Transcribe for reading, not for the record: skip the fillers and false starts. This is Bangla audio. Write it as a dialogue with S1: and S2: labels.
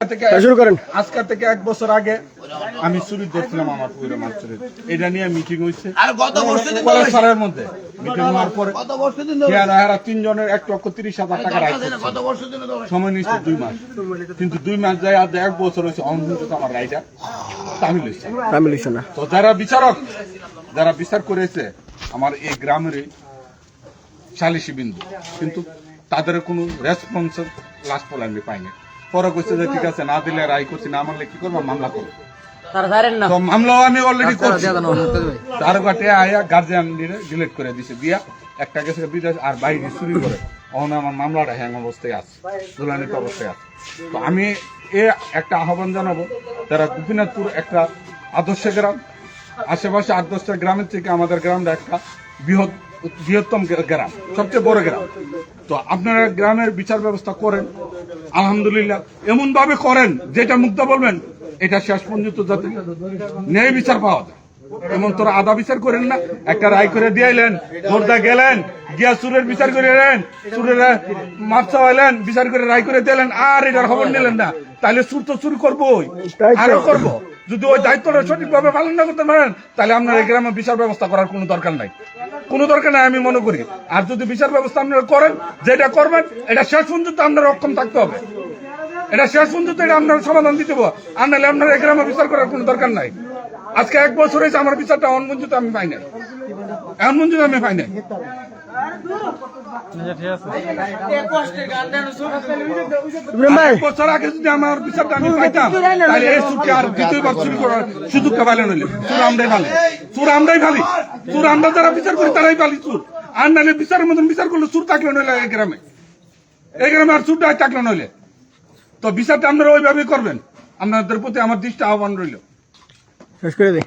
S1: আজকে থেকে 1 বছর আগে আমি চুরি ধরছিলাম আমার পুরো মাছ চুরি। এটা নিয়ে মিটিং হয়েছে সালের মধ্যে। মিটিং হওয়ার পরে তিনজনের 1,30,000 টাকা রায় সময় নিচ্ছে 2 মাস, কিন্তু 2 মাস যায় আর 1 বছর হয়েছে অন্তত আমার রায়টা তামিল হয়েছে না। তো যারা বিচারক, যারা বিচার করেছে আমার এই গ্রামের সালিসি বিন্দু, কিন্তু তাদের কোনো রেসপন্স লাস্ট পর্যন্ত আমি পাইনি। পরে কইছে যে ঠিক আছে, না দিলে রায় করছি, না মানলে কি করবো, মামলা করবো। তো মামলাও আমি অলরেডি করছি। তার কাটে আয়া গার্জিয়ান ডিলিট করে দিছে, দিয়া একটা গেছে বিদেশ আর বাইরে চুরি করে। এখন আমার মামলাটা হ্যাং অবস্থায় আছে, দুলানিত অবস্থায় আছে। তো আমি একটা আহ্বান জানাবো, যারা গোপীনাথপুর একটা আদর্শ গ্রাম, আশেপাশে 8-10টা গ্রামের থেকে আমাদের গ্রামটা একটা বৃহত্তম গ্রাম, সবচেয়ে বড় গ্রাম। তো আপনারা গ্রামের বিচার ব্যবস্থা করেন, আলহামদুলিল্লাহ এমন ভাবে করেন যেটা মুগ্ধ বলবেন এটা শেষ পর্যন্ত যাতে ন্যায় বিচার পাওয়া যায়। এমন তোরা আধা বিচার করেন না, একটা রায় করে দিয়েলেন, ভোরদা গেলেন, গিয়া সুরের বিচার করে এলেন, সুরের মাপ চাওয়াইলেন, বিচার করে রায় করে দিলেন, আর এটার খবর নিলেন না। তাহলে সুর তো চুরি করবোই, আরো করবো। যদি ওই দায়িত্বটা সঠিকভাবে পালন না করতে পারেন, তাহলে আপনার এই গ্রামে বিচার ব্যবস্থা করার কোনো দরকার নাই, আমি মনে করি। আর যদি বিচার ব্যবস্থা আপনারা করেন, যেটা করবেন এটা শেষ পর্যন্ত আপনার অক্ষম থাকতে হবে, এটা শেষ পর্যন্ত এটা আপনার সমাধান দিতে হবে। আর নাহলে আপনার এই গ্রামে বিচার করার কোনো দরকার নাই। আজকে 1 বছর হয়েছে আমার বিচারটা এখন পর্যন্ত আমি পাই নাই, এখন পর্যন্ত আমি পাই নাই। বছর আগে যদি আমার বিচারটা আমি পাইতাম, তাহলে এই চুরকে আর দ্বিতীয়বার চুরি করার সুযোগটা পাইলেন হইলে চুর আমরাই ফালি, চুর আমরা যারা বিচার করি তারাই পালি চুর। আর নাহলে বিচারের মতন বিচার করলে চুর থাকলে নইলে এই গ্রামে আর চুরটা থাকলে নইলে। তো বিচারটা আপনারা ওইভাবেই করবেন, আপনাদের প্রতি আমার দৃষ্টি আহ্বান রইল। শেষ করে দিই।